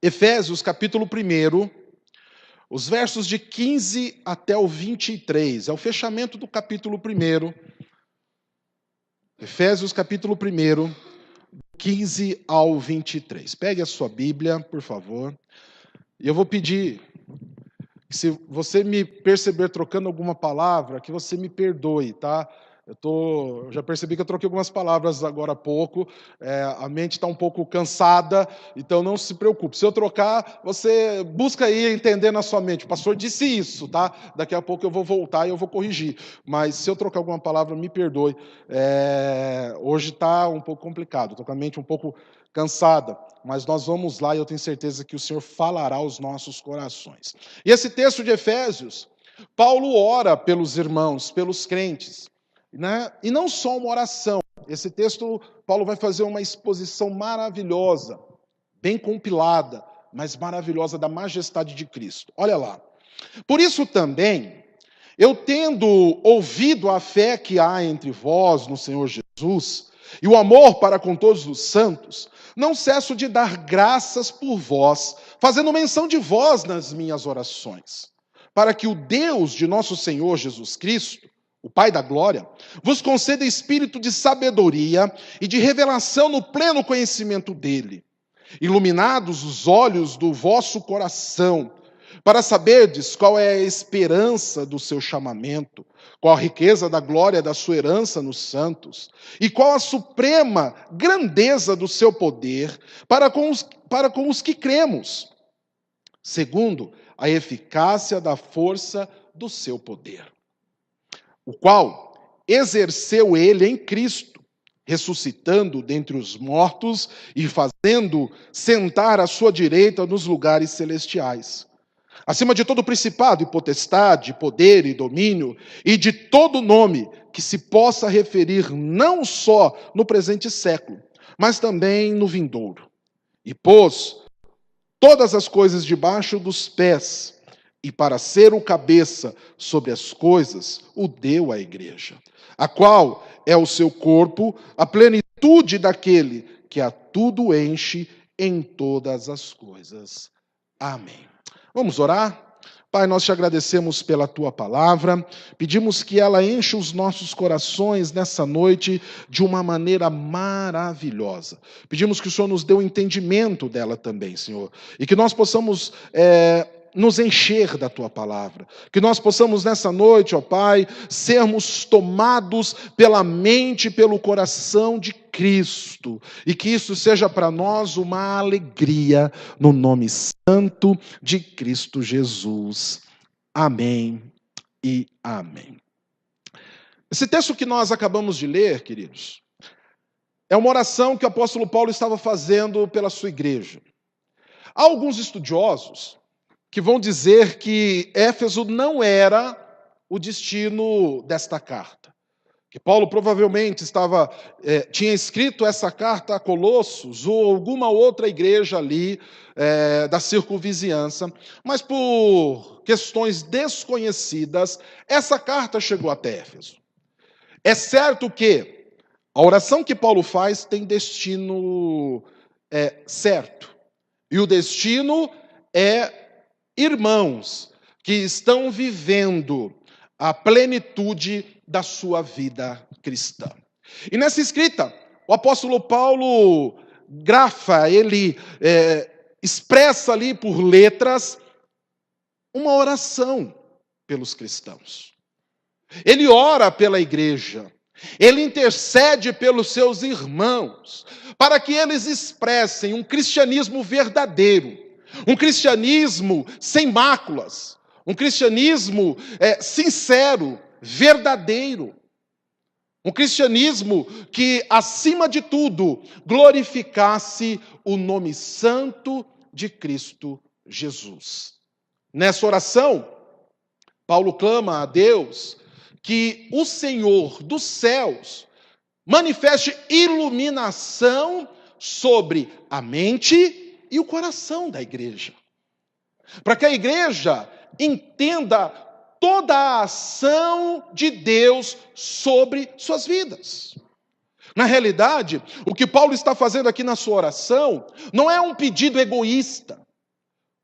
Efésios, capítulo 1, os versos de 15 até o 23. É o fechamento do capítulo 1. Efésios, capítulo 1, 15 ao 23. Pegue a sua Bíblia, por favor. E eu vou pedir que, se você me perceber trocando alguma palavra, que você me perdoe, tá? Eu já percebi que eu troquei algumas palavras agora há pouco, a mente está um pouco cansada, então não se preocupe. Se eu trocar, você busca aí entender na sua mente. O pastor disse isso, tá? Daqui a pouco eu vou voltar e eu vou corrigir. Mas se eu trocar alguma palavra, me perdoe. Hoje está um pouco complicado, estou com a mente um pouco cansada, mas nós vamos lá e eu tenho certeza que o Senhor falará aos nossos corações. E esse texto de Efésios, Paulo ora pelos irmãos, pelos crentes, né? E não só uma oração. Esse texto, Paulo vai fazer uma exposição maravilhosa, bem compilada, mas maravilhosa da majestade de Cristo. Olha lá. Por isso também, eu tendo ouvido a fé que há entre vós no Senhor Jesus, e o amor para com todos os santos, não cesso de dar graças por vós, fazendo menção de vós nas minhas orações, para que o Deus de nosso Senhor Jesus Cristo, o Pai da glória, vos conceda espírito de sabedoria e de revelação no pleno conhecimento dele, iluminados os olhos do vosso coração, para saberdes qual é a esperança do seu chamamento, qual a riqueza da glória da sua herança nos santos, e qual a suprema grandeza do seu poder para com os que cremos, segundo a eficácia da força do seu poder, o qual exerceu ele em Cristo, ressuscitando dentre os mortos e fazendo sentar à sua direita nos lugares celestiais, acima de todo principado e potestade, poder e domínio, e de todo nome que se possa referir não só no presente século, mas também no vindouro. E pôs todas as coisas debaixo dos pés, e para ser o cabeça sobre as coisas, o deu à igreja, a qual é o seu corpo, a plenitude daquele que a tudo enche em todas as coisas. Amém. Vamos orar? Pai, nós te agradecemos pela tua palavra, pedimos que ela encha os nossos corações nessa noite de uma maneira maravilhosa. Pedimos que o Senhor nos dê o entendimento dela também, Senhor, e que nós possamos nos encher da tua palavra, que nós possamos nessa noite, ó Pai, sermos tomados pela mente e pelo coração de Cristo, e que isso seja para nós uma alegria, no nome santo de Cristo Jesus. Amém e amém. Esse texto que nós acabamos de ler, queridos, é uma oração que o apóstolo Paulo estava fazendo pela sua igreja. Há alguns estudiosos que vão dizer que Éfeso não era o destino desta carta. Que Paulo provavelmente tinha escrito essa carta a Colossos ou alguma outra igreja ali da circunvizinhança, mas por questões desconhecidas, essa carta chegou até Éfeso. É certo que a oração que Paulo faz tem destino certo, e o destino é irmãos que estão vivendo a plenitude da sua vida cristã. E nessa escrita, o apóstolo Paulo grafa, ele expressa ali por letras uma oração pelos cristãos. Ele ora pela igreja, ele intercede pelos seus irmãos, para que eles expressem um cristianismo verdadeiro, um cristianismo sem máculas, um cristianismo sincero, verdadeiro. Um cristianismo que, acima de tudo, glorificasse o nome santo de Cristo Jesus. Nessa oração, Paulo clama a Deus que o Senhor dos céus manifeste iluminação sobre a mente e o coração da igreja, para que a igreja entenda toda a ação de Deus sobre suas vidas. Na realidade, o que Paulo está fazendo aqui na sua oração não é um pedido egoísta,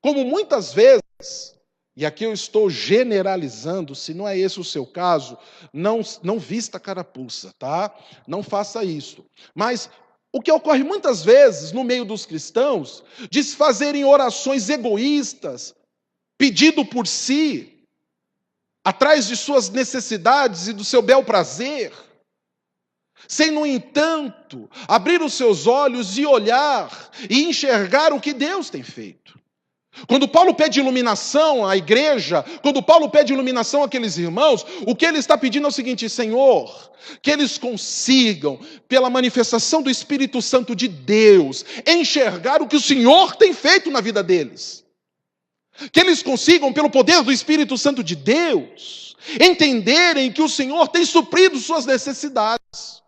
Como muitas vezes, e aqui eu estou generalizando, se não é esse o seu caso, não vista a carapuça, tá? Não faça isso. Mas o que ocorre muitas vezes no meio dos cristãos, de se fazerem orações egoístas, pedido por si, atrás de suas necessidades e do seu bel prazer, sem, no entanto, abrir os seus olhos e olhar e enxergar o que Deus tem feito. Quando Paulo pede iluminação à igreja, quando Paulo pede iluminação àqueles irmãos, o que ele está pedindo é o seguinte: Senhor, que eles consigam, pela manifestação do Espírito Santo de Deus, enxergar o que o Senhor tem feito na vida deles. Que eles consigam, pelo poder do Espírito Santo de Deus, entenderem que o Senhor tem suprido suas necessidades.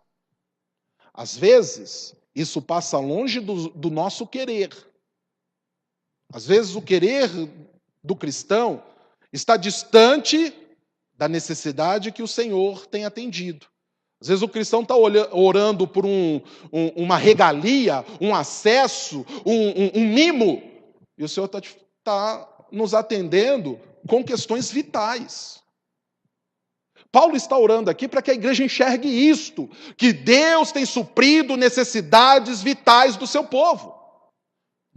Às vezes, isso passa longe do nosso querer. Às vezes o querer do cristão está distante da necessidade que o Senhor tem atendido. Às vezes o cristão está orando por uma regalia, um acesso, um mimo, e o Senhor está nos atendendo com questões vitais. Paulo está orando aqui para que a igreja enxergue isto, que Deus tem suprido necessidades vitais do seu povo.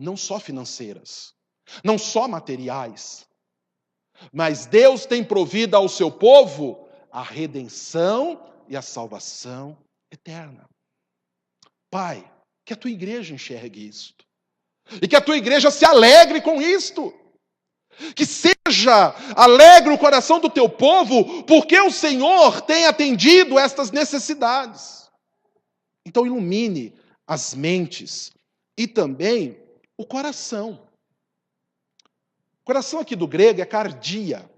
Não só financeiras, não só materiais, mas Deus tem provido ao seu povo a redenção e a salvação eterna. Pai, que a tua igreja enxergue isto, e que a tua igreja se alegre com isto, que seja alegre o coração do teu povo, porque o Senhor tem atendido estas necessidades. Então ilumine as mentes e também o coração. O coração aqui do grego é cardia.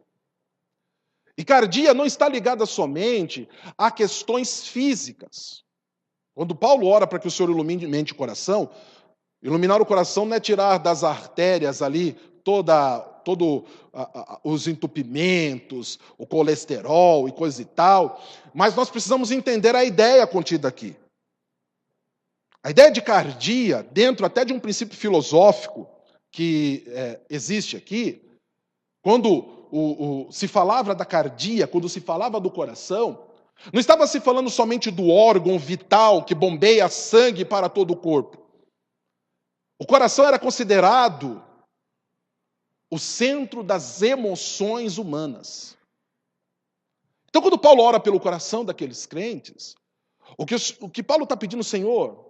E cardia não está ligada somente a questões físicas. Quando Paulo ora para que o Senhor ilumine mente e coração, iluminar o coração não é tirar das artérias ali todos os entupimentos, o colesterol e coisa e tal, mas nós precisamos entender a ideia contida aqui. A ideia de cardia, dentro até de um princípio filosófico que existe aqui, quando se falava da cardia, quando se falava do coração, não estava se falando somente do órgão vital que bombeia sangue para todo o corpo. O coração era considerado o centro das emoções humanas. Então, quando Paulo ora pelo coração daqueles crentes, o que Paulo está pedindo, Senhor,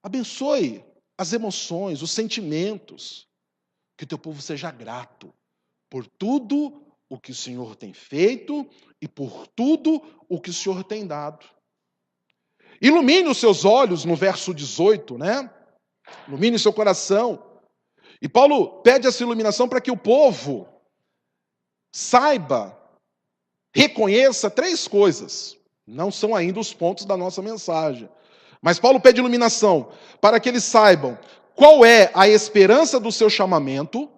abençoe as emoções, os sentimentos, que o teu povo seja grato por tudo o que o Senhor tem feito e por tudo o que o Senhor tem dado. Ilumine os seus olhos, no verso 18, né? Ilumine o seu coração. E Paulo pede essa iluminação para que o povo saiba, reconheça 3 coisas. Não são ainda os pontos da nossa mensagem. Mas Paulo pede iluminação para que eles saibam qual é a esperança do seu chamamento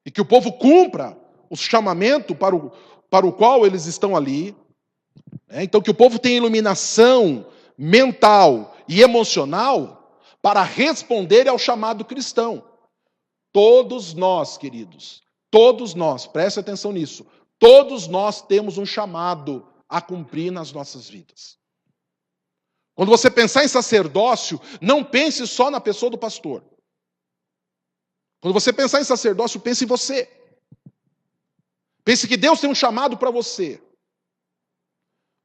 e que o povo cumpra o chamamento para o qual eles estão ali. Então, que o povo tenha iluminação mental e emocional para responder ao chamado cristão. Todos nós, queridos, todos nós, preste atenção nisso, todos nós temos um chamado a cumprir nas nossas vidas. Quando você pensar em sacerdócio, não pense só na pessoa do pastor. Quando você pensar em sacerdócio, pense em você. Pense que Deus tem um chamado para você.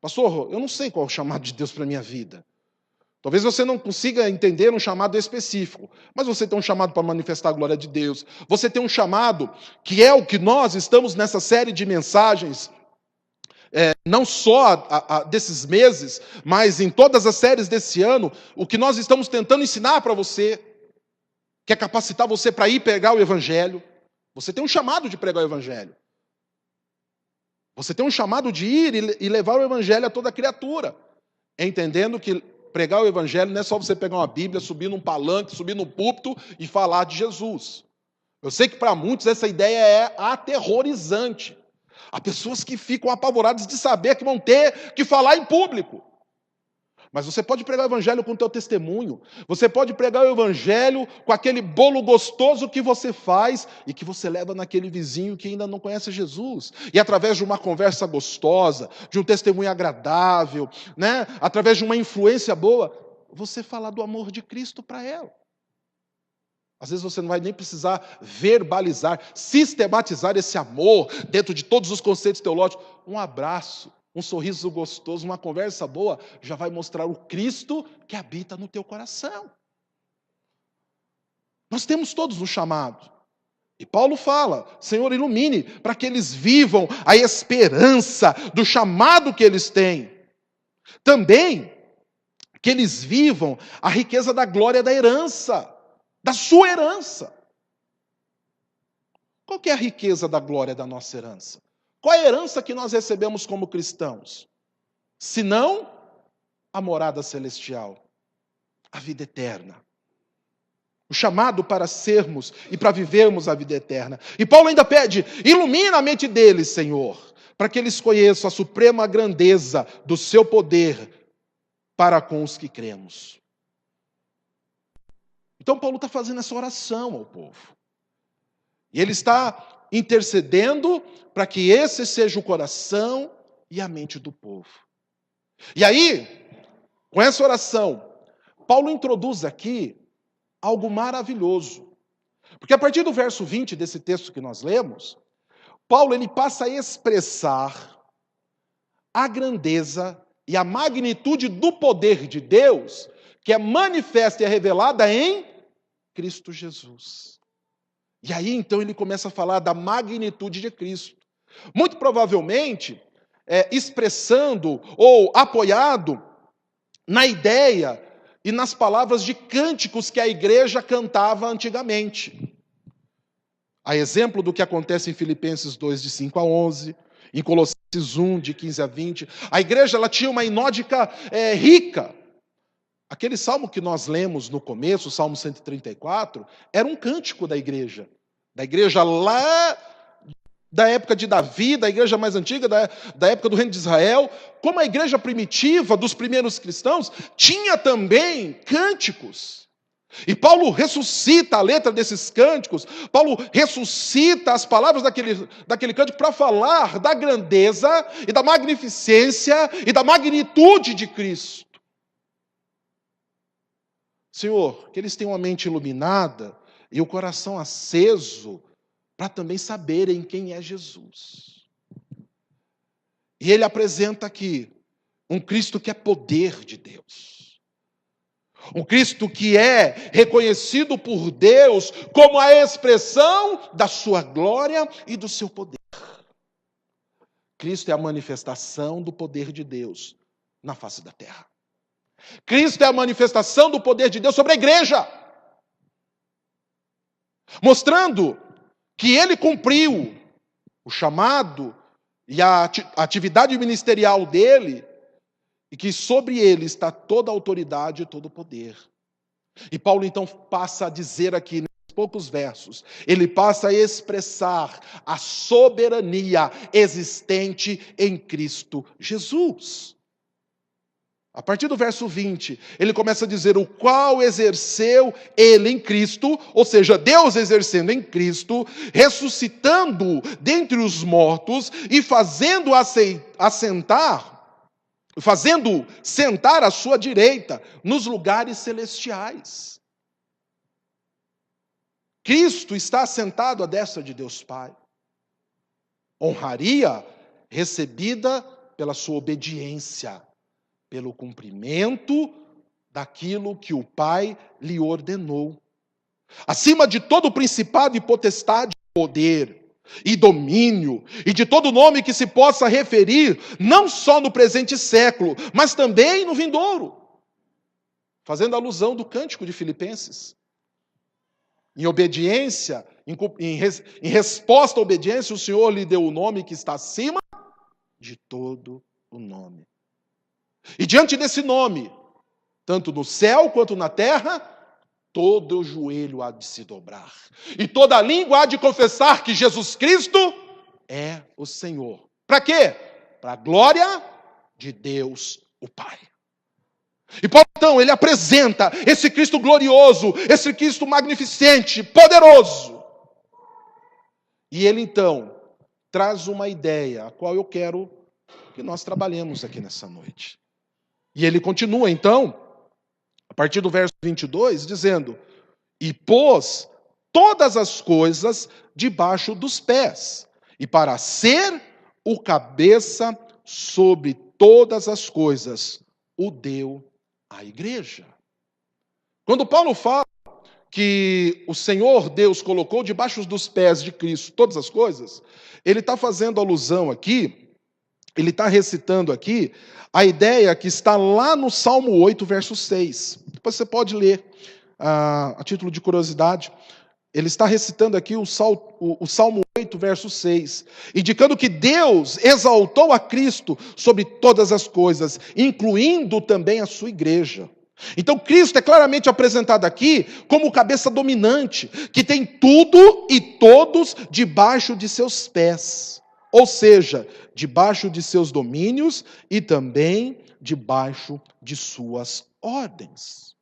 Pastor, eu não sei qual é o chamado de Deus para a minha vida. Talvez você não consiga entender um chamado específico, mas você tem um chamado para manifestar a glória de Deus. Você tem um chamado que é o que nós estamos nessa série de mensagens, não só desses meses, mas em todas as séries desse ano, o que nós estamos tentando ensinar para você, que é capacitar você para ir pregar o Evangelho. Você tem um chamado de pregar o Evangelho. Você tem um chamado de ir e levar o Evangelho a toda criatura, entendendo que pregar o Evangelho não é só você pegar uma Bíblia, subir num palanque, subir num púlpito e falar de Jesus. Eu sei que para muitos essa ideia é aterrorizante. Há pessoas que ficam apavoradas de saber que vão ter que falar em público. Mas você pode pregar o evangelho com o teu testemunho. Você pode pregar o evangelho com aquele bolo gostoso que você faz e que você leva naquele vizinho que ainda não conhece Jesus. E através de uma conversa gostosa, de um testemunho agradável, né? Através de uma influência boa, você falar do amor de Cristo para ela. Às vezes você não vai nem precisar verbalizar, sistematizar esse amor dentro de todos os conceitos teológicos. Um abraço, um sorriso gostoso, uma conversa boa, já vai mostrar o Cristo que habita no teu coração. Nós temos todos um chamado. E Paulo fala, Senhor, ilumine, para que eles vivam a esperança do chamado que eles têm. Também, que eles vivam a riqueza da glória da herança. Da sua herança. Qual que é a riqueza da glória da nossa herança? Qual é a herança que nós recebemos como cristãos? Senão a morada celestial, a vida eterna. O chamado para sermos e para vivermos a vida eterna. E Paulo ainda pede, ilumina a mente deles, Senhor, para que eles conheçam a suprema grandeza do seu poder para com os que cremos. Então Paulo está fazendo essa oração ao povo. E ele está intercedendo para que esse seja o coração e a mente do povo. E aí, com essa oração, Paulo introduz aqui algo maravilhoso. Porque a partir do verso 20 desse texto que nós lemos, Paulo ele passa a expressar a grandeza e a magnitude do poder de Deus, que é manifesta e é revelada em Cristo Jesus. E aí, então, ele começa a falar da magnitude de Cristo. Muito provavelmente, expressando ou apoiado na ideia e nas palavras de cânticos que a igreja cantava antigamente. A exemplo do que acontece em Filipenses 2, de 5 a 11, em Colossenses 1, de 15 a 20. A igreja ela tinha uma inódica rica. Aquele salmo que nós lemos no começo, o Salmo 134, era um cântico da igreja lá da época de Davi, da igreja mais antiga, da época do reino de Israel. Como a igreja primitiva dos primeiros cristãos, tinha também cânticos. E Paulo ressuscita a letra desses cânticos, Paulo ressuscita as palavras daquele cântico para falar da grandeza e da magnificência e da magnitude de Cristo. Senhor, que eles tenham a mente iluminada e o coração aceso para também saberem quem é Jesus. E ele apresenta aqui um Cristo que é poder de Deus. Um Cristo que é reconhecido por Deus como a expressão da sua glória e do seu poder. Cristo é a manifestação do poder de Deus na face da terra. Cristo é a manifestação do poder de Deus sobre a igreja, mostrando que ele cumpriu o chamado e a atividade ministerial dele, e que sobre ele está toda a autoridade e todo o poder. E Paulo então passa a dizer aqui, nesses poucos versos, ele passa a expressar a soberania existente em Cristo Jesus. A partir do verso 20, ele começa a dizer o qual exerceu ele em Cristo, ou seja, Deus exercendo em Cristo, ressuscitando dentre os mortos e fazendo sentar à sua direita nos lugares celestiais. Cristo está assentado à destra de Deus Pai. Honraria recebida pela sua obediência, pelo cumprimento daquilo que o Pai lhe ordenou. Acima de todo principado e potestade, poder e domínio, e de todo nome que se possa referir, não só no presente século, mas também no vindouro. Fazendo alusão do cântico de Filipenses. Em obediência, em resposta à obediência, o Senhor lhe deu o nome que está acima de todo o nome. E diante desse nome, tanto no céu quanto na terra, todo o joelho há de se dobrar. E toda língua há de confessar que Jesus Cristo é o Senhor. Para quê? Para a glória de Deus, o Pai. E Paulo, então, ele apresenta esse Cristo glorioso, esse Cristo magnificente, poderoso. E ele, então, traz uma ideia, a qual eu quero que nós trabalhemos aqui nessa noite. E ele continua, então, a partir do verso 22, dizendo: e pôs todas as coisas debaixo dos pés, e para ser o cabeça sobre todas as coisas, o deu à igreja. Quando Paulo fala que o Senhor Deus colocou debaixo dos pés de Cristo todas as coisas, ele está fazendo alusão aqui, ele está recitando aqui a ideia que está lá no Salmo 8, verso 6. Depois você pode ler, a título de curiosidade. Ele está recitando aqui o Salmo 8, verso 6, indicando que Deus exaltou a Cristo sobre todas as coisas, incluindo também a sua igreja. Então Cristo é claramente apresentado aqui como cabeça dominante, que tem tudo e todos debaixo de seus pés, ou seja, debaixo de seus domínios e também debaixo de suas ordens.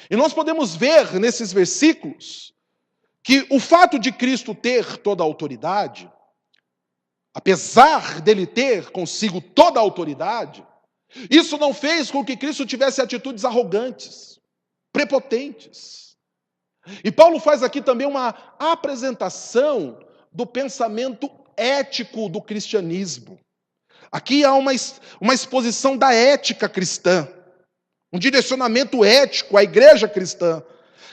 E nós podemos ver nesses versículos que o fato de Cristo ter toda a autoridade, apesar dele ter consigo toda a autoridade, isso não fez com que Cristo tivesse atitudes arrogantes, prepotentes. E Paulo faz aqui também uma apresentação do pensamento ético do cristianismo. Aqui há uma exposição da ética cristã, um direcionamento ético à igreja cristã,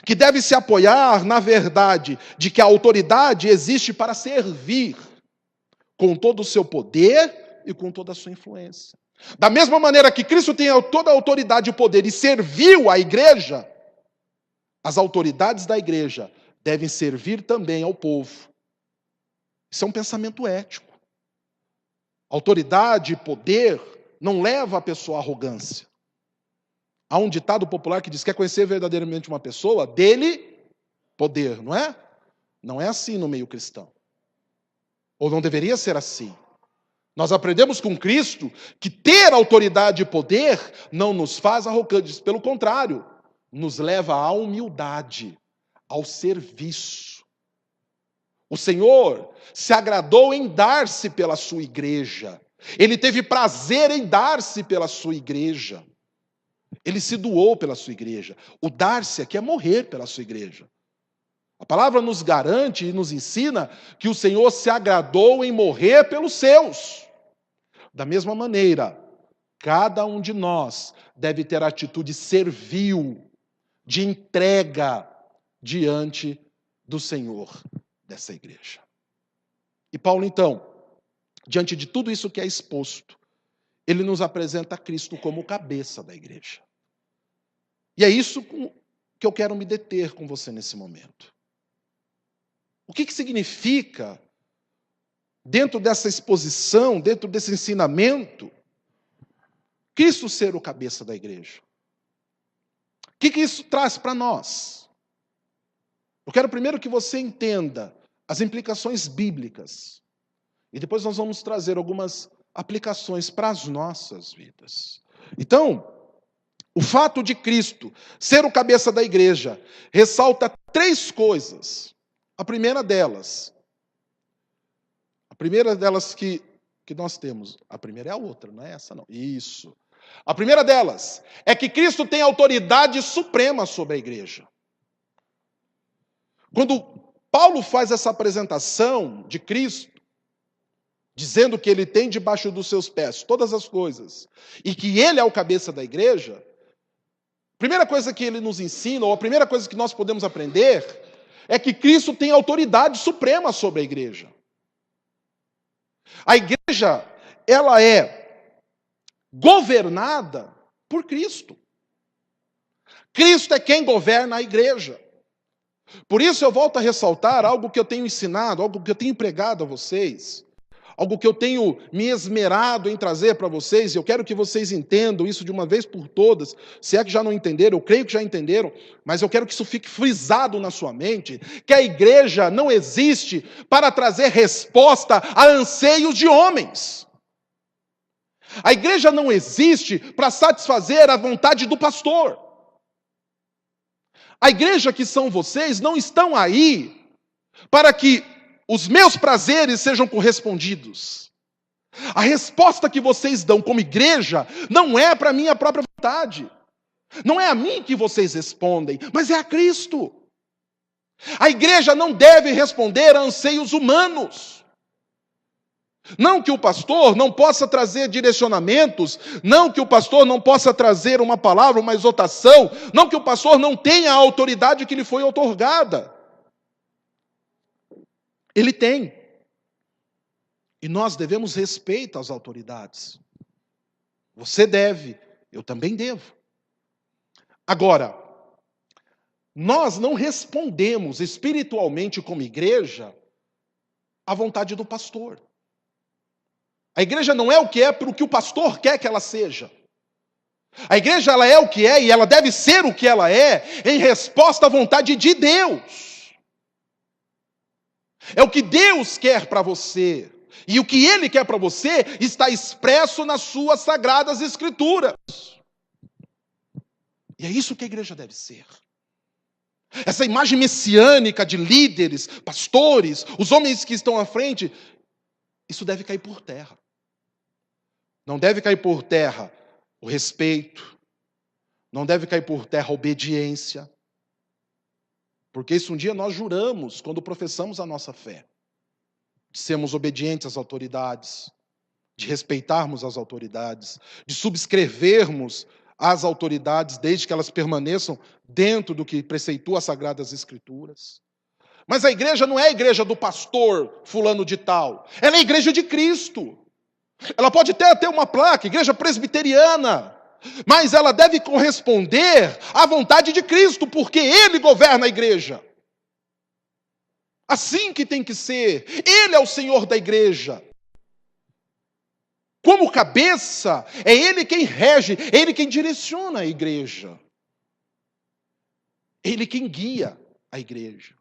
que deve se apoiar na verdade de que a autoridade existe para servir, com todo o seu poder e com toda a sua influência. Da mesma maneira que Cristo tem toda a autoridade e poder e serviu a igreja, as autoridades da igreja devem servir também ao povo. Isso é um pensamento ético. Autoridade e poder não leva a pessoa à arrogância. Há um ditado popular que diz: quer conhecer verdadeiramente uma pessoa? Dele poder, não é? Não é assim no meio cristão. Ou não deveria ser assim. Nós aprendemos com Cristo que ter autoridade e poder não nos faz arrogantes, pelo contrário, nos leva à humildade, ao serviço. O Senhor se agradou em dar-se pela sua igreja. Ele teve prazer em dar-se pela sua igreja. Ele se doou pela sua igreja. O dar-se aqui é morrer pela sua igreja. A palavra nos garante e nos ensina que o Senhor se agradou em morrer pelos seus. Da mesma maneira, cada um de nós deve ter a atitude servil, de entrega diante do Senhor dessa igreja. E Paulo, então, diante de tudo isso que é exposto, ele nos apresenta Cristo como cabeça da igreja. E é isso que eu quero me deter com você nesse momento. O que significa, dentro dessa exposição, dentro desse ensinamento, Cristo ser o cabeça da igreja? O que isso traz para nós? Eu quero primeiro que você entenda as implicações bíblicas. E depois nós vamos trazer algumas aplicações para as nossas vidas. Então, o fato de Cristo ser o cabeça da igreja ressalta 3 coisas. A primeira delas que nós temos, a primeira é a outra, não é essa não. Isso. A primeira delas é que Cristo tem autoridade suprema sobre a igreja. Quando Paulo faz essa apresentação de Cristo, dizendo que ele tem debaixo dos seus pés todas as coisas, e que ele é o cabeça da igreja, a primeira coisa que ele nos ensina, ou a primeira coisa que nós podemos aprender, é que Cristo tem autoridade suprema sobre a igreja. A igreja, ela é governada por Cristo. Cristo é quem governa a igreja. Por isso eu volto a ressaltar algo que eu tenho ensinado, algo que eu tenho pregado a vocês, algo que eu tenho me esmerado em trazer para vocês, e eu quero que vocês entendam isso de uma vez por todas. Se é que já não entenderam, eu creio que já entenderam, mas eu quero que isso fique frisado na sua mente, que a igreja não existe para trazer resposta a anseios de homens. A igreja não existe para satisfazer a vontade do pastor. A igreja que são vocês não estão aí para que os meus prazeres sejam correspondidos. A resposta que vocês dão como igreja não é para a minha própria vontade. Não é a mim que vocês respondem, mas é a Cristo. A igreja não deve responder a anseios humanos. Não que o pastor não possa trazer direcionamentos, não que o pastor não possa trazer uma palavra, uma exortação, não que o pastor não tenha a autoridade que lhe foi outorgada. Ele tem. E nós devemos respeito às autoridades. Você deve, eu também devo. Agora, nós não respondemos espiritualmente como igreja à vontade do pastor. A igreja não é o que é para o que o pastor quer que ela seja. A igreja ela é o que é e ela deve ser o que ela é em resposta à vontade de Deus. É o que Deus quer para você. E o que Ele quer para você está expresso nas suas sagradas escrituras. E é isso que a igreja deve ser. Essa imagem messiânica de líderes, pastores, os homens que estão à frente, isso deve cair por terra. Não deve cair por terra o respeito, não deve cair por terra a obediência, porque isso um dia nós juramos quando professamos a nossa fé, de sermos obedientes às autoridades, de respeitarmos as autoridades, de subscrevermos às autoridades desde que elas permaneçam dentro do que preceitua as Sagradas Escrituras. Mas a igreja não é a igreja do pastor fulano de tal, ela é a igreja de Cristo. Ela pode até ter uma placa, igreja presbiteriana, mas ela deve corresponder à vontade de Cristo, porque Ele governa a igreja. Assim que tem que ser. Ele é o Senhor da igreja. Como cabeça, é Ele quem rege, é Ele quem direciona a igreja. É Ele quem guia a igreja.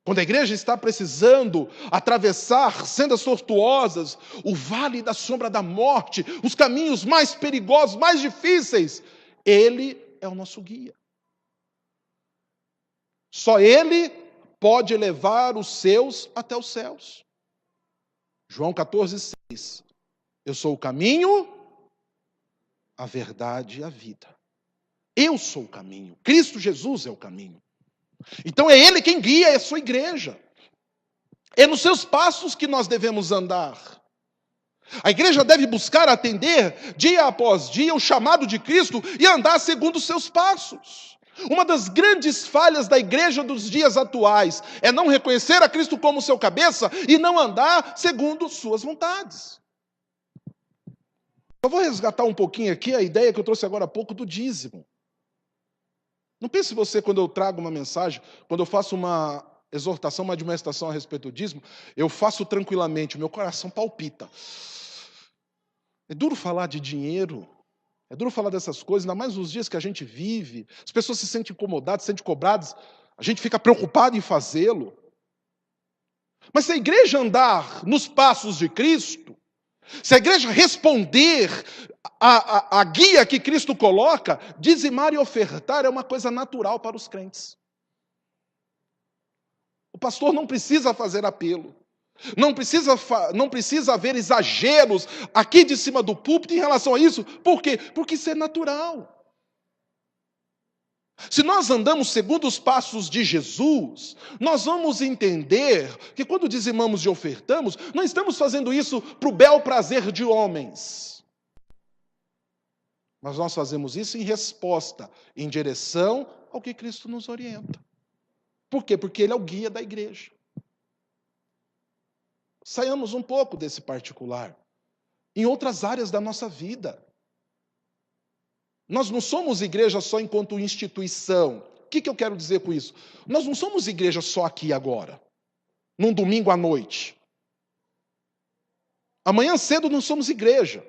Quando a igreja está precisando atravessar sendas tortuosas, o vale da sombra da morte, os caminhos mais perigosos, mais difíceis, Ele é o nosso guia. Só Ele pode levar os seus até os céus. João 14,6. Eu sou o caminho, a verdade e a vida. Eu sou o caminho. Cristo Jesus é o caminho. Então é Ele quem guia a sua igreja. É nos seus passos que nós devemos andar. A igreja deve buscar atender dia após dia o chamado de Cristo e andar segundo os seus passos. Uma das grandes falhas da igreja dos dias atuais é não reconhecer a Cristo como seu cabeça e não andar segundo suas vontades. Eu vou resgatar um pouquinho aqui a ideia que eu trouxe agora há pouco do dízimo. Não pense você, quando eu trago uma mensagem, quando eu faço uma exortação, uma admoestação a respeito do dízimo, eu faço tranquilamente, o meu coração palpita. É duro falar de dinheiro, é duro falar dessas coisas, ainda mais nos dias que a gente vive, as pessoas se sentem incomodadas, se sentem cobradas, a gente fica preocupado em fazê-lo. Mas se a igreja andar nos passos de Cristo, se a igreja responder a guia que Cristo coloca, dizimar e ofertar é uma coisa natural para os crentes. O pastor não precisa fazer apelo. Não precisa haver exageros aqui de cima do púlpito em relação a isso. Por quê? Porque isso é natural. Se nós andamos segundo os passos de Jesus, nós vamos entender que quando dizimamos e ofertamos, não estamos fazendo isso para o bel prazer de homens. Mas nós fazemos isso em resposta, em direção ao que Cristo nos orienta. Por quê? Porque Ele é o guia da igreja. Saiamos um pouco desse particular. Em outras áreas da nossa vida. Nós não somos igreja só enquanto instituição. O que eu quero dizer com isso? Nós não somos igreja só aqui e agora, num domingo à noite. Amanhã cedo não somos igreja.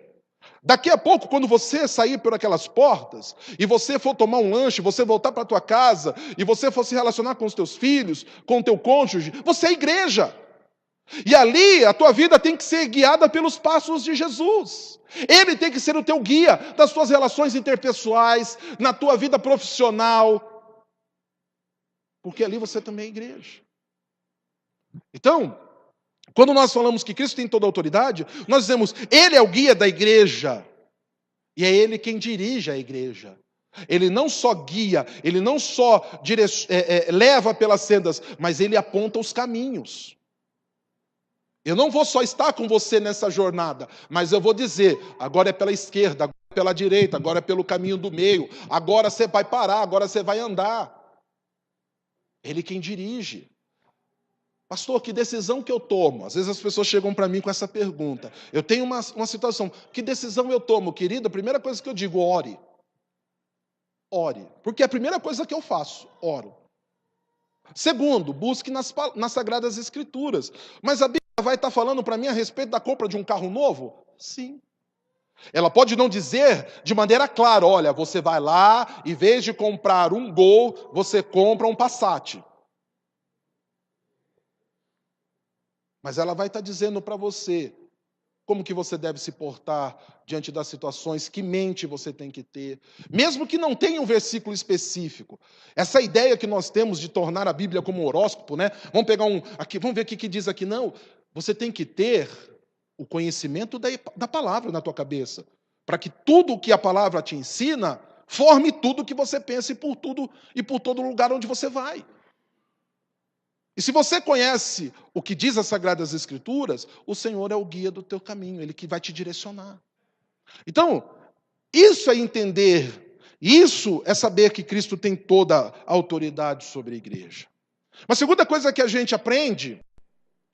Daqui a pouco, quando você sair por aquelas portas, e você for tomar um lanche, você voltar para a tua casa, e você for se relacionar com os teus filhos, com o teu cônjuge, você é igreja. E ali a tua vida tem que ser guiada pelos passos de Jesus. Ele tem que ser o teu guia das tuas relações interpessoais, na tua vida profissional. Porque ali você também é igreja. Então, quando nós falamos que Cristo tem toda a autoridade, nós dizemos, Ele é o guia da igreja. E é Ele quem dirige a igreja. Ele não só guia, Ele não só leva pelas sendas, mas Ele aponta os caminhos. Eu não vou só estar com você nessa jornada, mas eu vou dizer, agora é pela esquerda, agora é pela direita, agora é pelo caminho do meio, agora você vai parar, agora você vai andar. Ele quem dirige. Pastor, que decisão que eu tomo? Às vezes as pessoas chegam para mim com essa pergunta. Eu tenho uma situação, que decisão eu tomo? Querido, a primeira coisa que eu digo, ore. Ore, porque é a primeira coisa que eu faço, oro. Segundo, busque nas Sagradas Escrituras. Mas a Bíblia vai estar falando para mim a respeito da compra de um carro novo? Sim. Ela pode não dizer de maneira clara, olha, você vai lá, em vez de comprar um Gol, você compra um Passat. Mas ela vai estar dizendo para você como que você deve se portar diante das situações, que mente você tem que ter, mesmo que não tenha um versículo específico. Essa ideia que nós temos de tornar a Bíblia como um horóscopo, né? Vamos pegar aqui, vamos ver o que diz aqui. Não, você tem que ter o conhecimento da palavra na tua cabeça, para que tudo o que a palavra te ensina forme tudo o que você pensa e por todo lugar onde você vai. E se você conhece o que diz as Sagradas Escrituras, o Senhor é o guia do teu caminho, Ele que vai te direcionar. Então, isso é entender, isso é saber que Cristo tem toda a autoridade sobre a igreja. Uma segunda coisa que a gente aprende,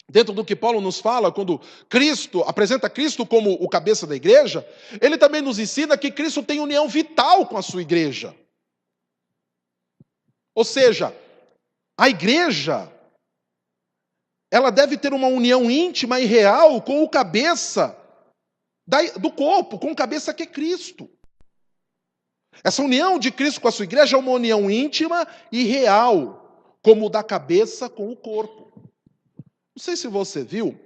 dentro do que Paulo nos fala, quando Cristo apresenta Cristo como o cabeça da igreja, ele também nos ensina que Cristo tem união vital com a sua igreja. Ou seja, a igreja, ela deve ter uma união íntima e real com o cabeça do corpo, com o cabeça que é Cristo. Essa união de Cristo com a sua igreja é uma união íntima e real, como o da cabeça com o corpo. Não sei se você viu,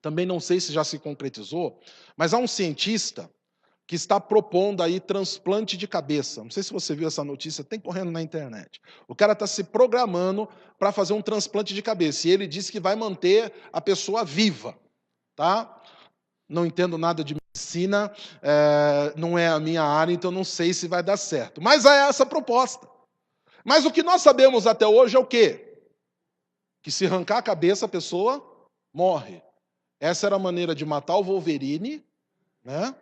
também não sei se já se concretizou, mas há um cientista que está propondo aí transplante de cabeça. Não sei se você viu essa notícia, tem correndo na internet. O cara está se programando para fazer um transplante de cabeça. E ele disse que vai manter a pessoa viva. Tá? Não entendo nada de medicina, não é a minha área, então não sei se vai dar certo. Mas é essa a proposta. Mas o que nós sabemos até hoje é o quê? Que se arrancar a cabeça, a pessoa morre. Essa era a maneira de matar o Wolverine, né?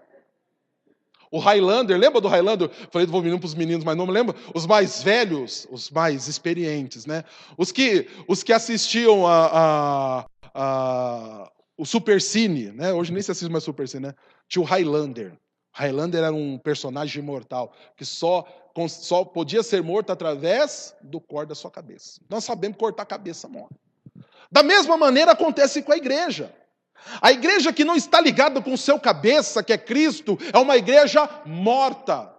O Highlander, lembra do Highlander? Falei do Wolverine para os meninos, mas não me lembro. Os mais velhos, os mais experientes, né? Os que assistiam o Super Cine, né? Hoje nem se assiste mais Super Cine, né? Tinha o Highlander. Highlander era um personagem imortal que só podia ser morto através do corte da sua cabeça. Nós sabemos que cortar a cabeça morre. Da mesma maneira acontece com a igreja. A igreja que não está ligada com o seu cabeça, que é Cristo, é uma igreja morta.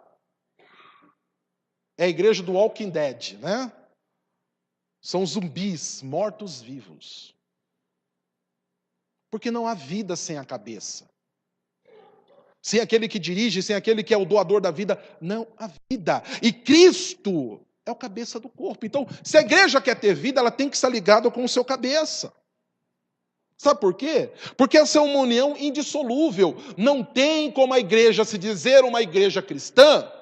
É a igreja do Walking Dead, né? São zumbis, mortos-vivos. Porque não há vida sem a cabeça. Sem aquele que dirige, sem aquele que é o doador da vida, não há vida. E Cristo é o cabeça do corpo. Então, se a igreja quer ter vida, ela tem que estar ligada com o seu cabeça. Sabe por quê? Porque essa é uma união indissolúvel. Não tem como a igreja se dizer uma igreja cristã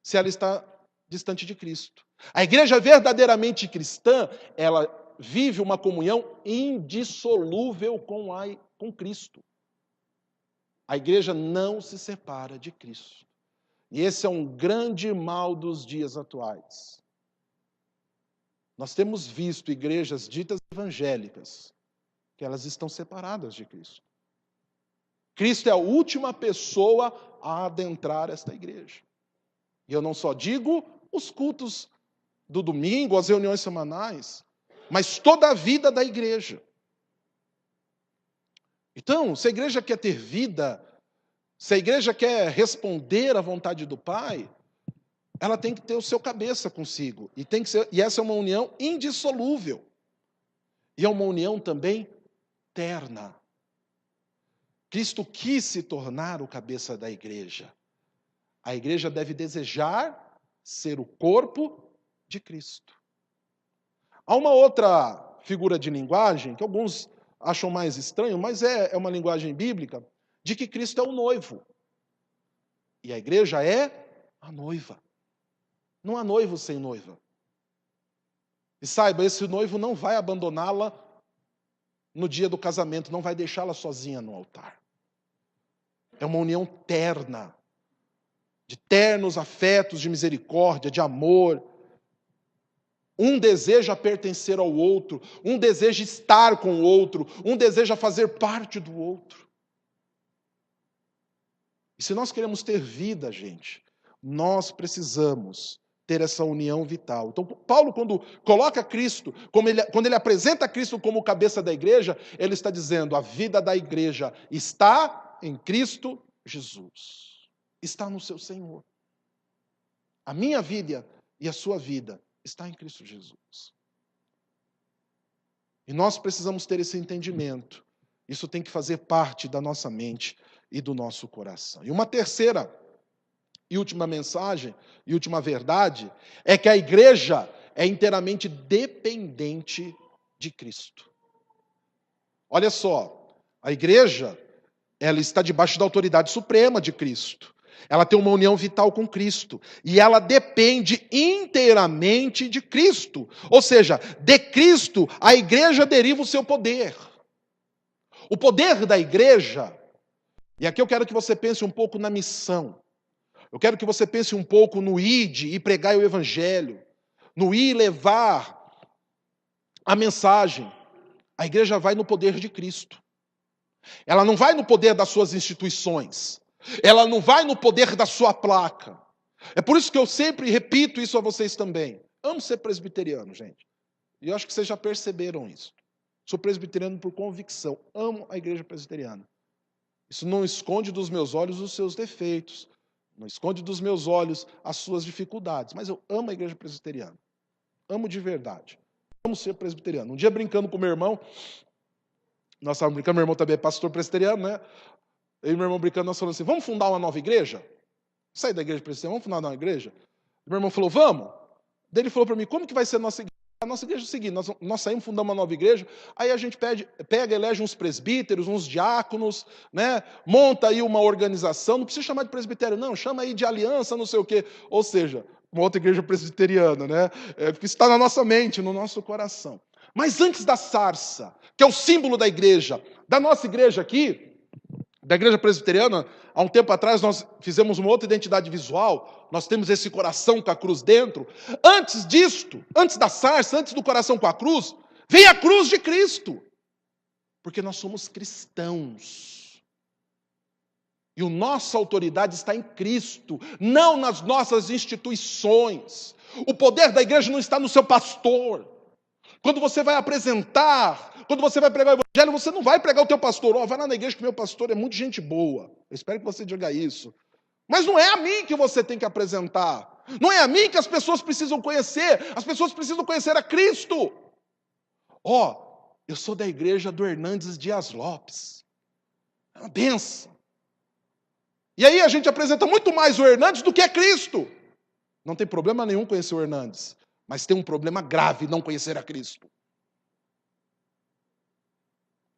se ela está distante de Cristo. A igreja verdadeiramente cristã, ela vive uma comunhão indissolúvel com Cristo. A igreja não se separa de Cristo. E esse é um grande mal dos dias atuais. Nós temos visto igrejas ditas evangélicas, que elas estão separadas de Cristo. Cristo é a última pessoa a adentrar esta igreja. E eu não só digo os cultos do domingo, as reuniões semanais, mas toda a vida da igreja. Então, se a igreja quer ter vida, se a igreja quer responder à vontade do Pai, ela tem que ter o seu cabeça consigo. E essa é uma união indissolúvel. E é uma união também terna. Cristo quis se tornar o cabeça da igreja. A igreja deve desejar ser o corpo de Cristo. Há uma outra figura de linguagem, que alguns acham mais estranho, mas é uma linguagem bíblica, de que Cristo é o noivo. E a igreja é a noiva. Não há noivo sem noiva. E saiba, esse noivo não vai abandoná-la no dia do casamento, não vai deixá-la sozinha no altar. É uma união terna, de ternos afetos de misericórdia, de amor. Um deseja pertencer ao outro, um deseja estar com o outro, um deseja fazer parte do outro. E se nós queremos ter vida, gente, nós precisamos ter essa união vital. Então, Paulo, quando coloca Cristo, quando ele apresenta Cristo como cabeça da igreja, ele está dizendo: a vida da igreja está em Cristo Jesus. Está no seu Senhor. A minha vida e a sua vida está em Cristo Jesus. E nós precisamos ter esse entendimento. Isso tem que fazer parte da nossa mente e do nosso coração. E uma terceira e última mensagem, e última verdade, é que a igreja é inteiramente dependente de Cristo. Olha só, a igreja, ela está debaixo da autoridade suprema de Cristo. Ela tem uma união vital com Cristo. E ela depende inteiramente de Cristo. Ou seja, de Cristo, a igreja deriva o seu poder. O poder da igreja, e aqui eu quero que você pense um pouco na missão. Eu quero que você pense um pouco no ide e pregar o evangelho. No ir levar a mensagem. A igreja vai no poder de Cristo. Ela não vai no poder das suas instituições. Ela não vai no poder da sua placa. É por isso que eu sempre repito isso a vocês também. Amo ser presbiteriano, gente. E eu acho que vocês já perceberam isso. Sou presbiteriano por convicção. Amo a igreja presbiteriana. Isso não esconde dos meus olhos os seus defeitos. Não esconde dos meus olhos as suas dificuldades. Mas eu amo a igreja presbiteriana. Amo de verdade. Amo ser presbiteriano. Um dia brincando com meu irmão, nós estávamos brincando, meu irmão também é pastor presbiteriano, né? Eu e meu irmão brincando, nós falamos assim: vamos fundar uma nova igreja? Sair da igreja presbiteriana, vamos fundar uma nova igreja? Meu irmão falou: vamos. Daí ele falou para mim: como que vai ser a nossa igreja? A nossa igreja é o seguinte: nós saímos, fundamos uma nova igreja, aí a gente pega, elege uns presbíteros, uns diáconos, né? Monta aí uma organização, não precisa chamar de presbitério, não, chama aí de aliança, não sei o quê. Ou seja, uma outra igreja presbiteriana, né? Está na nossa mente, no nosso coração. Mas antes da sarça, que é o símbolo da igreja, da nossa igreja aqui, da igreja presbiteriana, há um tempo atrás nós fizemos uma outra identidade visual, nós temos esse coração com a cruz dentro. Antes disto, antes da sarça, antes do coração com a cruz, vem a cruz de Cristo. Porque nós somos cristãos. E a nossa autoridade está em Cristo, não nas nossas instituições. O poder da igreja não está no seu pastor. Quando você vai apresentar, quando você vai pregar o evangelho, você não vai pregar o teu pastor. Vai lá na igreja que meu pastor é muito gente boa. Eu espero que você diga isso. Mas não é a mim que você tem que apresentar. Não é a mim que as pessoas precisam conhecer. As pessoas precisam conhecer a Cristo. Eu sou da igreja do Hernandes Dias Lopes. É uma benção. E aí a gente apresenta muito mais o Hernandes do que a Cristo. Não tem problema nenhum conhecer o Hernandes. Mas tem um problema grave não conhecer a Cristo.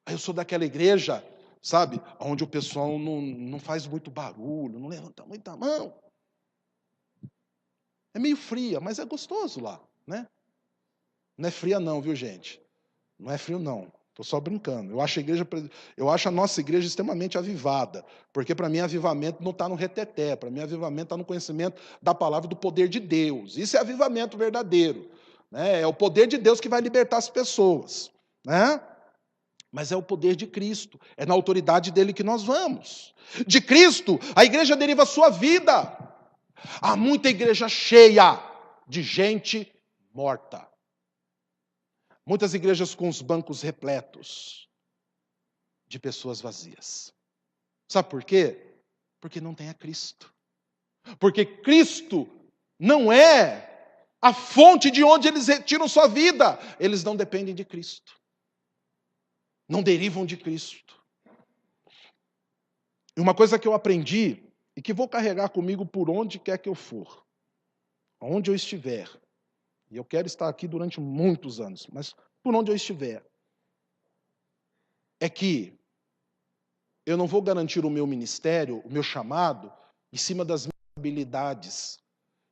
Eu sou daquela igreja, sabe, onde o pessoal não faz muito barulho, não levanta muita mão. É meio fria, mas é gostoso lá, né? Não é fria não, viu, gente? Não é frio não. Estou só brincando. Eu acho a nossa igreja extremamente avivada, porque para mim avivamento não está no reteté, para mim avivamento está no conhecimento da palavra do poder de Deus. Isso é avivamento verdadeiro, né? É o poder de Deus que vai libertar as pessoas, né? Mas é o poder de Cristo, é na autoridade dele que nós vamos. De Cristo, a igreja deriva a sua vida. Há muita igreja cheia de gente morta. Muitas igrejas com os bancos repletos de pessoas vazias. Sabe por quê? Porque não tem a Cristo. Porque Cristo não é a fonte de onde eles retiram sua vida. Eles não dependem de Cristo. não derivam de Cristo. E uma coisa que eu aprendi e que vou carregar comigo por onde quer que eu for, onde eu estiver, e eu quero estar aqui durante muitos anos, mas por onde eu estiver, é que eu não vou garantir o meu ministério, o meu chamado, em cima das minhas habilidades,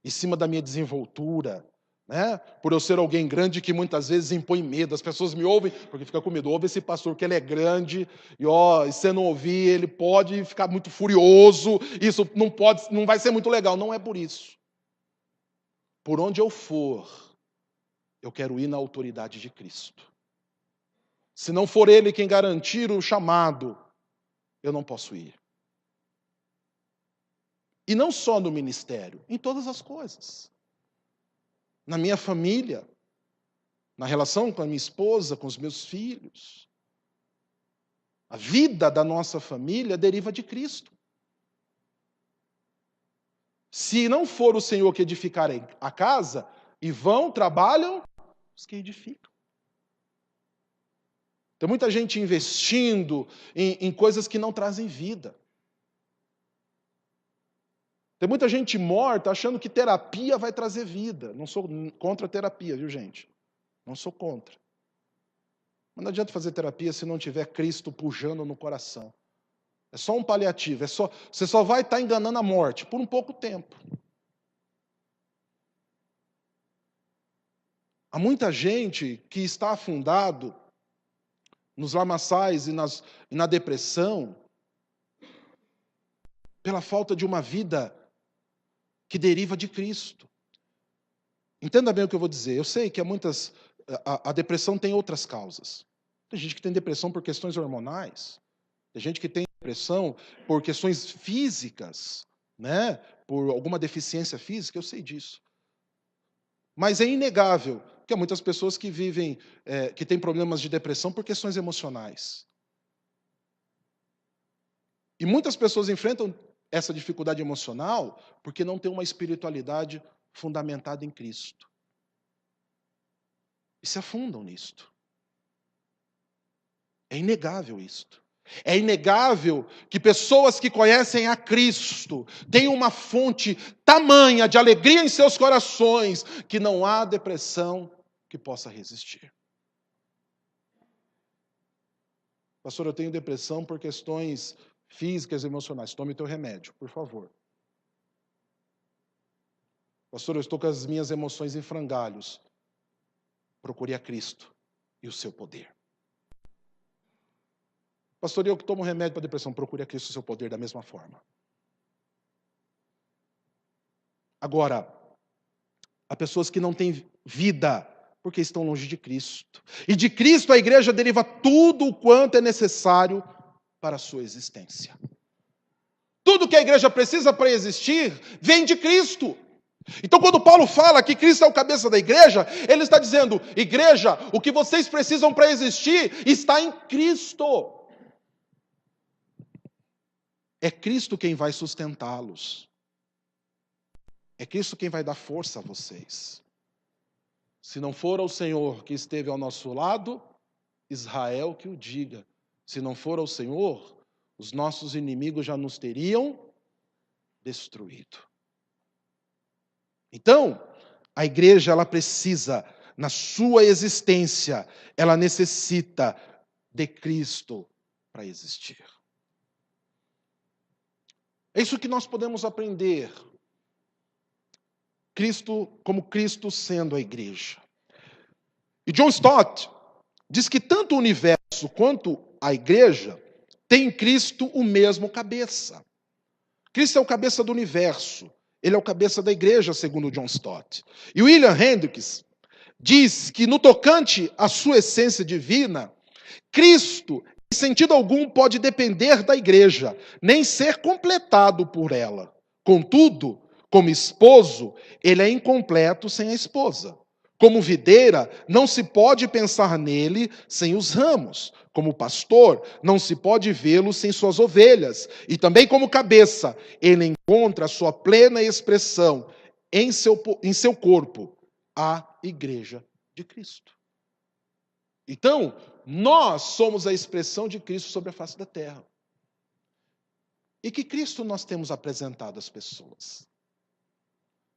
em cima da minha desenvoltura, né? Por eu ser alguém grande que muitas vezes impõe medo. As pessoas me ouvem porque fica com medo. Ouve esse pastor que ele é grande e e se não ouvir, ele pode ficar muito furioso. Isso não pode, não vai ser muito legal. Não é por isso. Por onde eu for, eu quero ir na autoridade de Cristo. Se não for Ele quem garantir o chamado, eu não posso ir. E não só no ministério, em todas as coisas. Na minha família, na relação com a minha esposa, com os meus filhos. A vida da nossa família deriva de Cristo. Se não for o Senhor que edificar a casa, e vão, trabalham os que edificam. Tem muita gente investindo em coisas que não trazem vida. Tem muita gente morta achando que terapia vai trazer vida. Não sou contra a terapia, viu, gente? Não sou contra. Mas não adianta fazer terapia se não tiver Cristo pujando no coração. É só um paliativo. Você só vai estar enganando a morte por um pouco tempo. Há muita gente que está afundado nos lamaçais e na depressão pela falta de uma vida que deriva de Cristo. Entenda bem o que eu vou dizer. Eu sei que a depressão tem outras causas. Tem gente que tem depressão por questões hormonais. Tem gente que tem depressão por questões físicas, né? Por alguma deficiência física, eu sei disso. Mas é inegável que há muitas pessoas que vivem, que têm problemas de depressão por questões emocionais. E muitas pessoas enfrentam essa dificuldade emocional porque não têm uma espiritualidade fundamentada em Cristo. E se afundam nisto. É inegável isto. É inegável que pessoas que conhecem a Cristo têm uma fonte tamanha de alegria em seus corações que não há depressão que possa resistir. Pastor, eu tenho depressão por questões físicas e emocionais. Tome teu remédio, por favor. Pastor, eu estou com as minhas emoções em frangalhos. Procure a Cristo e o seu poder. Pastor, eu que tomo remédio para depressão, procure a Cristo e o seu poder da mesma forma. Agora, há pessoas que não têm vida porque estão longe de Cristo. E de Cristo a igreja deriva tudo o quanto é necessário para a sua existência. Tudo que a igreja precisa para existir vem de Cristo. Então, quando Paulo fala que Cristo é o cabeça da igreja, ele está dizendo: igreja, o que vocês precisam para existir está em Cristo. É Cristo quem vai sustentá-los. É Cristo quem vai dar força a vocês. Se não for o Senhor que esteve ao nosso lado, Israel que o diga. Se não for o Senhor, os nossos inimigos já nos teriam destruído. Então, a igreja, ela precisa, na sua existência, ela necessita de Cristo para existir. É isso que nós podemos aprender. Cristo, como Cristo sendo a igreja. E John Stott diz que tanto o universo quanto a igreja têm em Cristo o mesmo cabeça. Cristo é o cabeça do universo. Ele é o cabeça da igreja, segundo John Stott. E William Hendricks diz que no tocante à sua essência divina, Cristo, em sentido algum, pode depender da igreja, nem ser completado por ela. Contudo, como esposo, ele é incompleto sem a esposa. Como videira, não se pode pensar nele sem os ramos. Como pastor, não se pode vê-lo sem suas ovelhas. E também como cabeça, ele encontra a sua plena expressão em seu corpo, a igreja de Cristo. Então, nós somos a expressão de Cristo sobre a face da terra. E que Cristo nós temos apresentado às pessoas?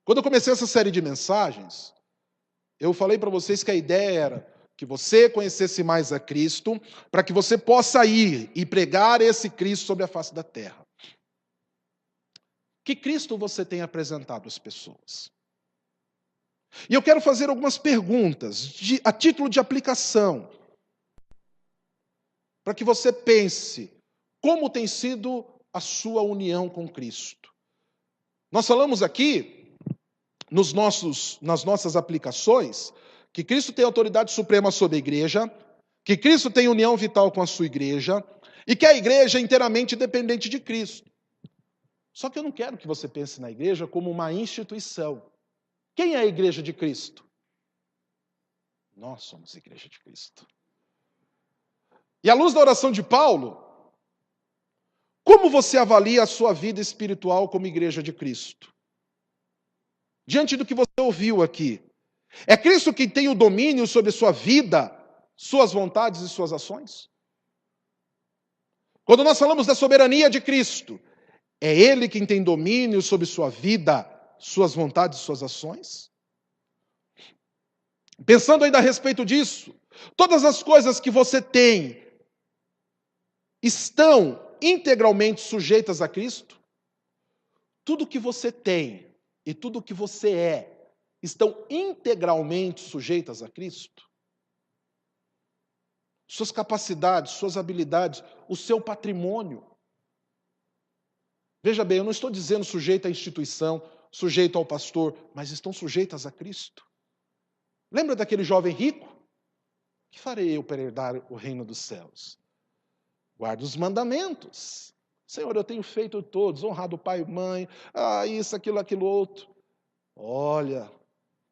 Quando eu comecei essa série de mensagens, eu falei para vocês que a ideia era que você conhecesse mais a Cristo, para que você possa ir e pregar esse Cristo sobre a face da terra. Que Cristo você tem apresentado às pessoas? E eu quero fazer algumas perguntas a título de aplicação, para que você pense como tem sido a sua união com Cristo. Nós falamos aqui, nas nossas aplicações, que Cristo tem autoridade suprema sobre a igreja, que Cristo tem união vital com a sua igreja, e que a igreja é inteiramente dependente de Cristo. Só que eu não quero que você pense na igreja como uma instituição. Quem é a igreja de Cristo? Nós somos a igreja de Cristo. E à luz da oração de Paulo, como você avalia a sua vida espiritual como igreja de Cristo? Diante do que você ouviu aqui, é Cristo quem tem o domínio sobre sua vida, suas vontades e suas ações? Quando nós falamos da soberania de Cristo, é Ele quem tem domínio sobre sua vida, suas vontades e suas ações? Pensando ainda a respeito disso, todas as coisas que você tem estão integralmente sujeitas a Cristo? Tudo que você tem e tudo que você é estão integralmente sujeitas a Cristo? Suas capacidades, suas habilidades, o seu patrimônio. Veja bem, eu não estou dizendo sujeito à instituição, sujeito ao pastor, mas estão sujeitas a Cristo. Lembra daquele jovem rico? O que farei eu para herdar o reino dos céus? Guarda os mandamentos. Senhor, eu tenho feito todos, honrado pai e mãe, isso, aquilo outro. Olha,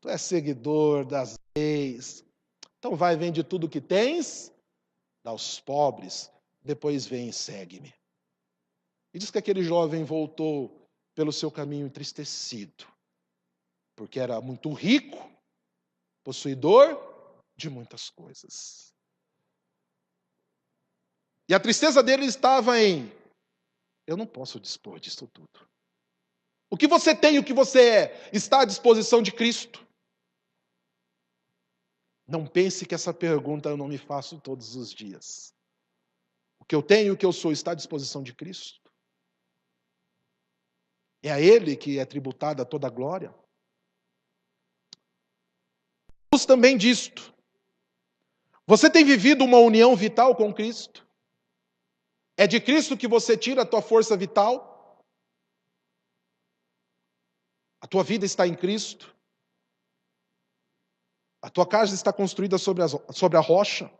tu és seguidor das leis. Então vai, vende tudo que tens, dá aos pobres, depois vem e segue-me. E diz que aquele jovem voltou pelo seu caminho entristecido, porque era muito rico, possuidor de muitas coisas. E a tristeza dele estava em: eu não posso dispor disso tudo. O que você tem, o que você é, está à disposição de Cristo? Não pense que essa pergunta eu não me faço todos os dias. O que eu tenho, o que eu sou, está à disposição de Cristo? É a Ele que é tributada toda a glória? Luz também disto. Você tem vivido uma união vital com Cristo? É de Cristo que você tira a tua força vital? A tua vida está em Cristo? A tua casa está construída sobre a rocha?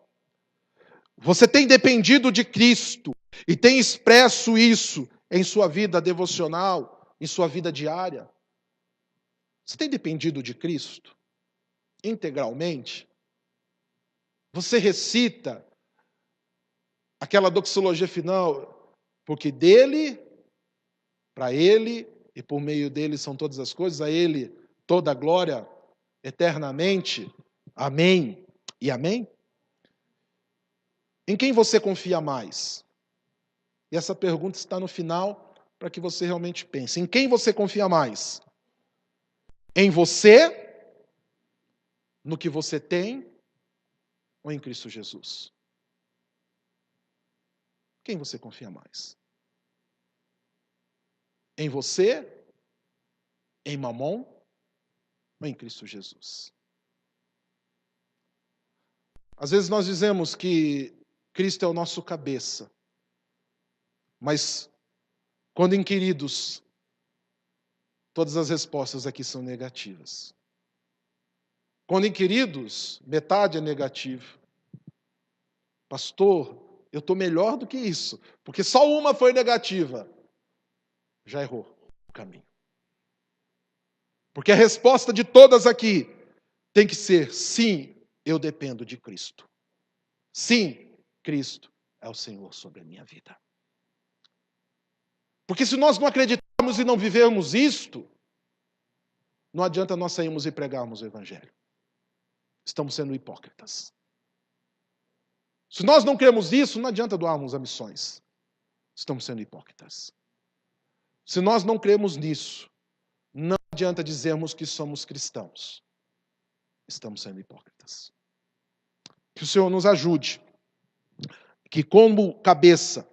Você tem dependido de Cristo e tem expresso isso em sua vida devocional, em sua vida diária? Você tem dependido de Cristo integralmente? Você recita aquela doxologia final, porque dele, para ele e por meio dele são todas as coisas, a ele toda a glória eternamente. Amém e amém? Em quem você confia mais? E essa pergunta está no final para que você realmente pense. Em quem você confia mais? Em você, no que você tem, ou em Cristo Jesus? Quem você confia mais? Em você, em Mamon, ou em Cristo Jesus? Às vezes nós dizemos que Cristo é o nosso cabeça, mas quando inquiridos, todas as respostas aqui são negativas. Quando inquiridos, metade é negativo. Pastor, eu estou melhor do que isso, porque só uma foi negativa. Já errou o caminho. Porque a resposta de todas aqui tem que ser: sim, eu dependo de Cristo. Sim, Cristo é o Senhor sobre a minha vida. Porque se nós não acreditarmos e não vivermos isto, não adianta nós sairmos e pregarmos o Evangelho. Estamos sendo hipócritas. Se nós não cremos nisso, não adianta doarmos a missões. Estamos sendo hipócritas. Se nós não cremos nisso, não adianta dizermos que somos cristãos. Estamos sendo hipócritas. Que o Senhor nos ajude. Que como cabeça,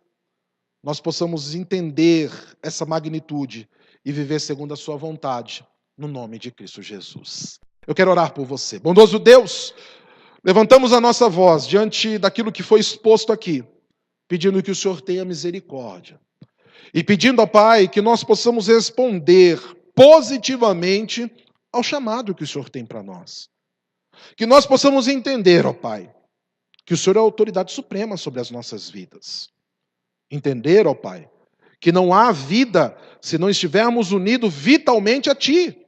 nós possamos entender essa magnitude e viver segundo a sua vontade, no nome de Cristo Jesus. Eu quero orar por você. Bondoso Deus, levantamos a nossa voz diante daquilo que foi exposto aqui, pedindo que o Senhor tenha misericórdia. E pedindo ao Pai que nós possamos responder positivamente ao chamado que o Senhor tem para nós. Que nós possamos entender, ó Pai, que o Senhor é a autoridade suprema sobre as nossas vidas. Entender, ó Pai, que não há vida se não estivermos unidos vitalmente a Ti.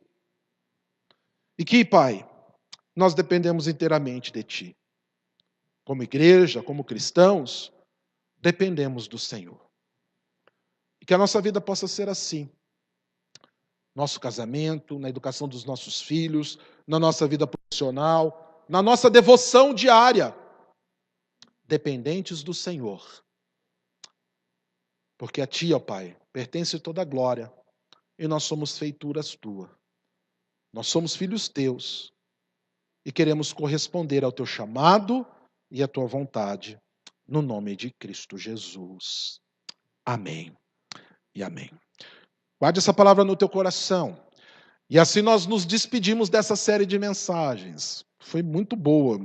E que, Pai, nós dependemos inteiramente de Ti. Como igreja, como cristãos, dependemos do Senhor. E que a nossa vida possa ser assim. Nosso casamento, na educação dos nossos filhos, na nossa vida profissional, na nossa devoção diária, dependentes do Senhor. Porque a Ti, ó Pai, pertence toda a glória, e nós somos feituras Tuas. Nós somos filhos Teus, e queremos corresponder ao Teu chamado e à Tua vontade, no nome de Cristo Jesus. Amém e amém. Guarde essa palavra no teu coração. E assim nós nos despedimos dessa série de mensagens. Foi muito boa.